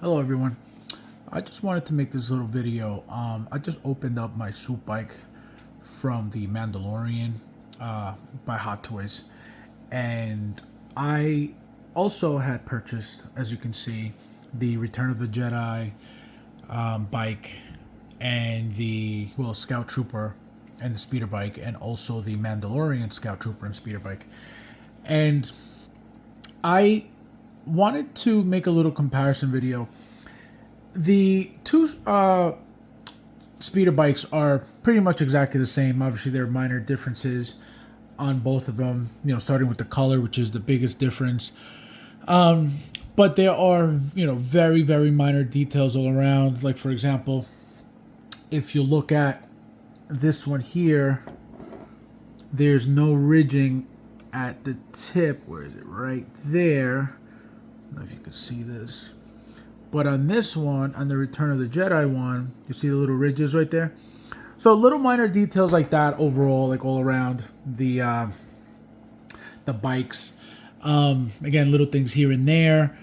Hello everyone. I just wanted to make this little video. I just opened up my Swoop bike from the Mandalorian by Hot Toys, and I also had purchased, as you can see, the Return of the Jedi bike and the Scout Trooper and the speeder bike, and also the Mandalorian Scout Trooper and speeder bike. And I wanted to make a little comparison video. The two speeder bikes are pretty much exactly the same. Obviously, there are minor differences on both of them, starting with the color, which is the biggest difference. But there are, very, very minor details all around. Like, for example, if you look at this one here, there's no ridging at the tip. Where is it? Right there. I don't know if you can see this. But on this one, on the Return of the Jedi one, you see the little ridges right there? So little minor details like that overall, like all around the bikes. Again, little things here and there.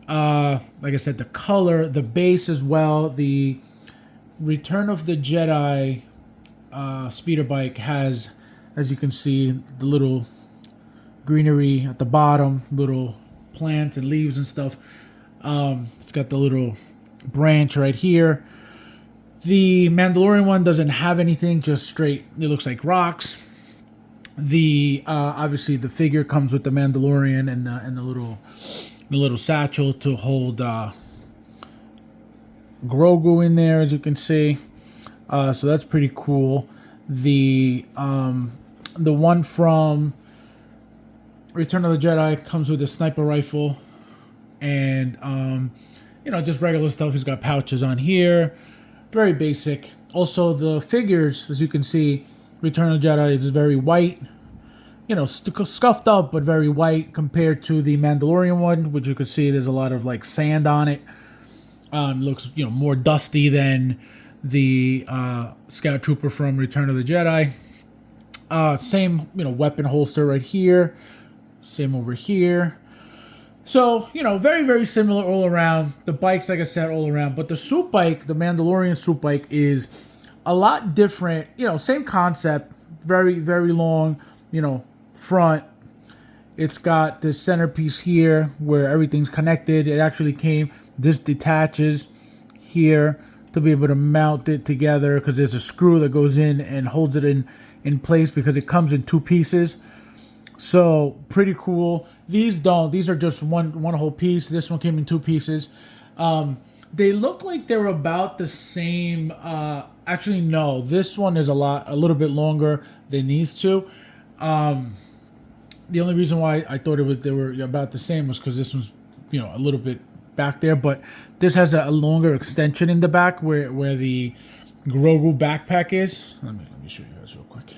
Like I said, the color, the base as well. The Return of the Jedi speeder bike has, as you can see, the little greenery at the bottom, little plants and leaves and stuff. It's got the little branch right here. The Mandalorian one doesn't have anything, just straight. It looks like rocks. The obviously the figure comes with the Mandalorian and the little satchel to hold Grogu in there, as you can see. So that's pretty cool. The one from Return of the Jedi comes with a sniper rifle and just regular stuff. He's got pouches on here, very basic. Also, the figures, as you can see, Return of the Jedi is very white, scuffed up but very white compared to the Mandalorian one, which you can see there's a lot of like sand on it. Looks more dusty than the Scout Trooper from Return of the Jedi. Same weapon holster right here. Same over here. So, very, very similar all around. The bikes, like I said, all around. But the Swoop bike, the Mandalorian Swoop bike, is a lot different. Same concept. Very, very long, front. It's got this centerpiece here where everything's connected. It actually this detaches here to be able to mount it together because there's a screw that goes in and holds it in place because it comes in two pieces. So pretty cool. These don't. These are just one whole piece. This one came in two pieces. They look like they're about the same. Actually, no. This one is a little bit longer than these two. The only reason why I thought they were about the same was because this one's a little bit back there, but this has a longer extension in the back where the Grogu backpack is. Let me show you guys real quick.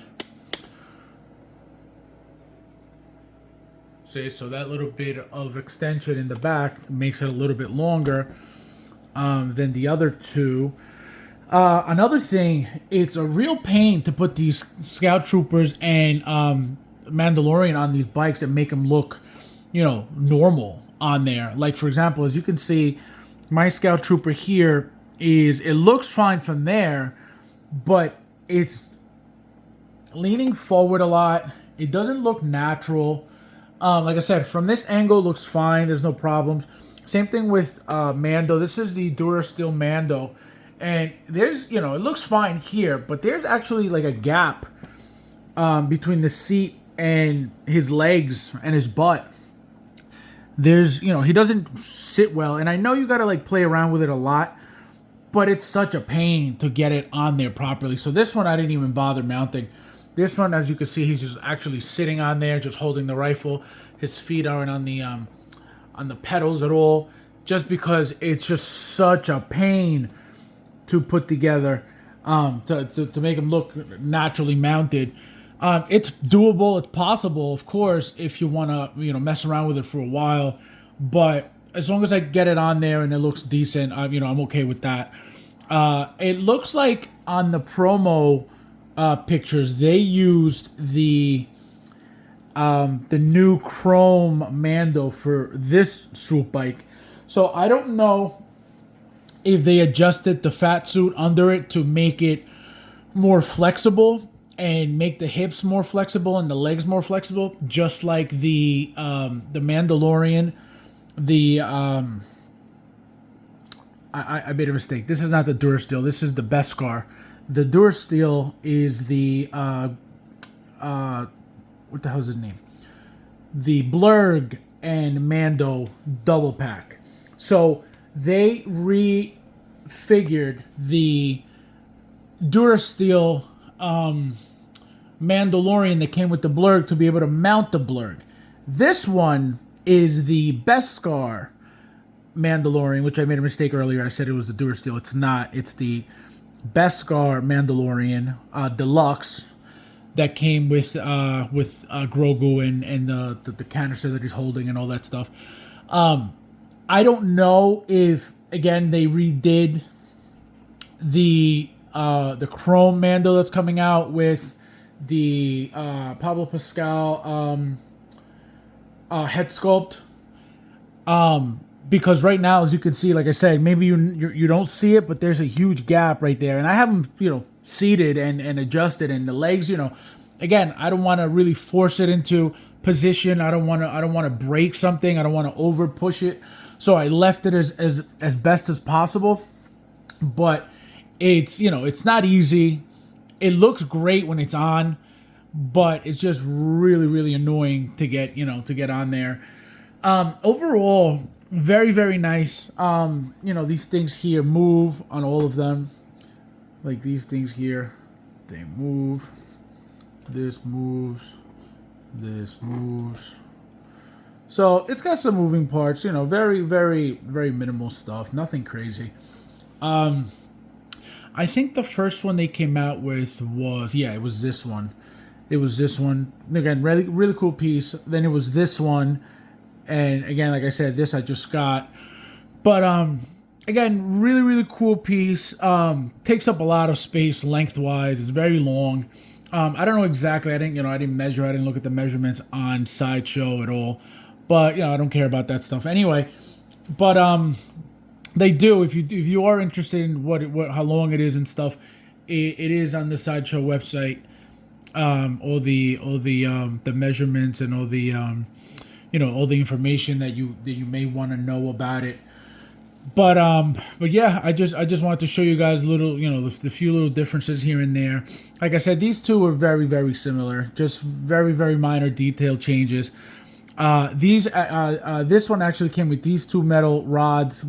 See, so that little bit of extension in the back makes it a little bit longer than the other two. Another thing, it's a real pain to put these Scout Troopers and Mandalorian on these bikes and make them look, normal on there. Like, for example, as you can see, my Scout Trooper here it looks fine from there, but it's leaning forward a lot. It doesn't look natural. Like I said, from this angle, it looks fine. There's no problems. Same thing with Mando. This is the Durasteel Mando. And there's, it looks fine here, but there's actually like a gap between the seat and his legs and his butt. There's, he doesn't sit well. And I know you got to like play around with it a lot, but it's such a pain to get it on there properly. So this one, I didn't even bother mounting. This one, as you can see, he's just actually sitting on there, just holding the rifle. His feet aren't on the pedals at all, just because it's just such a pain to put together, to make him look naturally mounted. It's doable, it's possible, of course, if you want to mess around with it for a while. But as long as I get it on there and it looks decent, I'm okay with that. It looks like on the promo pictures they used the new chrome Mando for this Swoop bike. So I don't know if they adjusted the fat suit under it to make it more flexible and make the hips more flexible and the legs more flexible, just like the Mandalorian. The I made a mistake. This is not the Durasteel. This is the Beskar. The Durasteel is the what the hell's his name? The Blurg and Mando double pack. So they refigured the Durasteel Mandalorian that came with the Blurg to be able to mount the Blurg. This one is the Beskar Mandalorian, which I made a mistake earlier. I said it was the Durasteel. It's not. It's the Beskar Mandalorian Deluxe that came with Grogu and the canister that he's holding and all that stuff. I don't know if, again, they redid the Chrome Mando that's coming out with the Pablo Pascal head sculpt. Because right now, as you can see, like I said, maybe you don't see it, but there's a huge gap right there. And I have them, seated and adjusted, and the legs, again, I don't want to really force it into position. I don't want to break something. I don't want to over push it. So I left it as best as possible. But it's not easy. It looks great when it's on, but it's just really, really annoying to get on there. Overall, very, very nice. These things here move on all of them. Like these things here, they move. This moves. This moves. So it's got some moving parts, very, very, very minimal stuff. Nothing crazy. I think the first one they came out with was, it was this one. It was this one. Again, really, really cool piece. Then it was this one. And again, like I said, this I just got. But again, really, really cool piece. Takes up a lot of space lengthwise. It's very long. I don't know exactly. I didn't measure. I didn't look at the measurements on Sideshow at all. But I don't care about that stuff anyway. But they do. If you are interested in how long it is and stuff, it is on the Sideshow website. All the measurements and all the all the information that you may want to know about it. But yeah, I just wanted to show you guys the few little differences here and there. Like I said, these two are very, very similar, just very, very minor detail changes. This one actually came with these two metal rods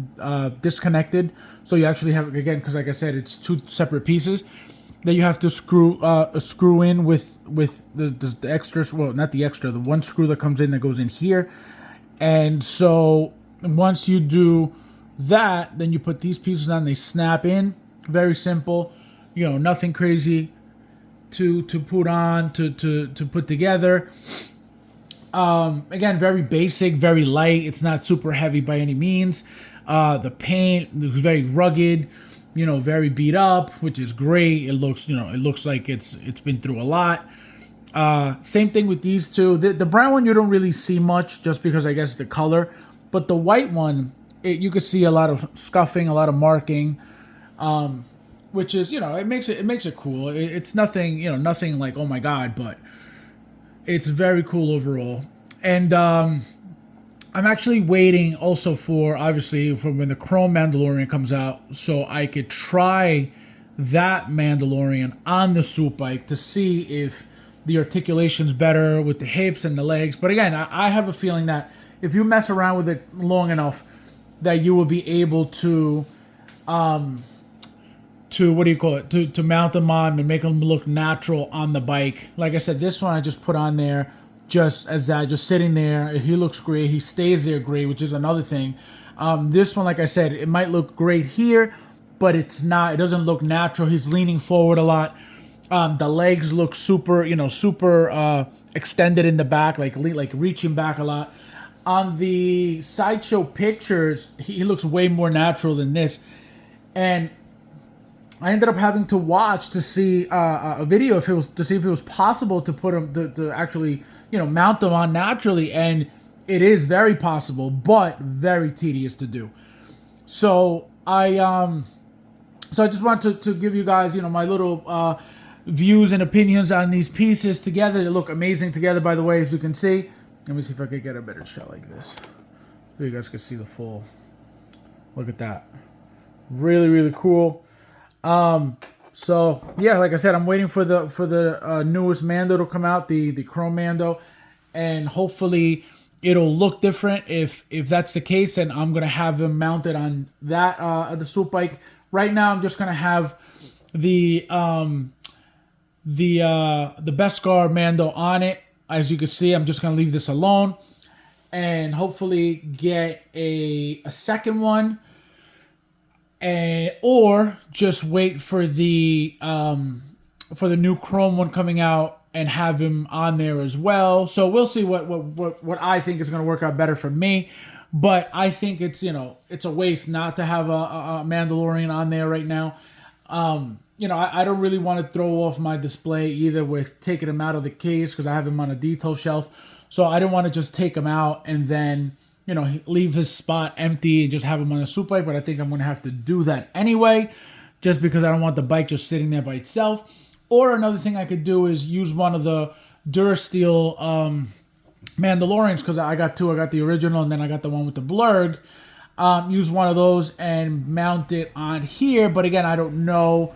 disconnected, so you actually have, again, because like I said, it's two separate pieces that you have to screw in with the extras. Well, not the extra, the one screw that comes in that goes in here. And so once you do that, then you put these pieces on, they snap in. Very simple, nothing crazy to put on, to put together. Again, very basic, very light. It's not super heavy by any means. The paint is very rugged, very beat up, which is great. It looks like it's been through a lot. Same thing with these two. The brown one you don't really see much, just because I guess the color. But the white one, you could see a lot of scuffing, a lot of marking, which is it makes it cool. It's nothing nothing like, oh my god, but it's very cool overall. And I'm actually waiting also for when the Chrome Mandalorian comes out, so I could try that Mandalorian on the Swoop bike to see if the articulation's better with the hips and the legs. But again, I have a feeling that if you mess around with it long enough, that you will be able to to mount them on and make them look natural on the bike. Like I said, this one I just put on there just as that, just sitting there. He looks great. He stays there great, which is another thing. This one, like I said, it might look great here, but it's not. It doesn't look natural. He's leaning forward a lot. The legs look super extended in the back, like reaching back a lot. On the Sideshow pictures, he looks way more natural than this. And I ended up having to watch to see a video if it was possible to put him to actually mount them on naturally, and it is very possible, but very tedious to do. So I just want to give you guys, my little views and opinions on these pieces together. They look amazing together, by the way, as you can see. Let me see if I could get a better shot like this, so you guys can see the full. Look at that, really, really cool. So yeah, like I said, I'm waiting for the newest Mando to come out, the Chrome Mando, and hopefully it'll look different. If that's the case, and I'm gonna have him mounted on that the Swoop bike. Right now, I'm just gonna have the Beskar Mando on it. As you can see, I'm just gonna leave this alone, and hopefully get a second one, or just wait for the new Chrome one coming out and have him on there as well. So we'll see what I think is going to work out better for me. But I think it's it's a waste not to have a Mandalorian on there right now. I don't really want to throw off my display either with taking him out of the case, because I have him on a detail shelf. So I don't want to just take him out and then leave his spot empty and just have him on a Swoop bike. But I think I'm going to have to do that anyway, just because I don't want the bike just sitting there by itself. Or another thing I could do is use one of the Durasteel Mandalorians, because I got two. I got the original, and then I got the one with the blurg. Use one of those and mount it on here. But again, I don't know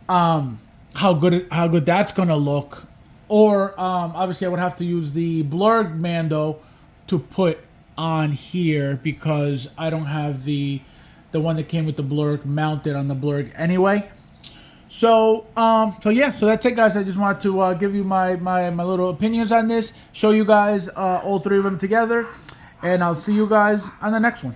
how good that's gonna look. Or obviously, I would have to use the blurg Mando to put on here, because I don't have the one that came with the blurg mounted on the blurg anyway. So that's it, guys. I just wanted to give you my little opinions on this, show you guys all three of them together, and I'll see you guys on the next one.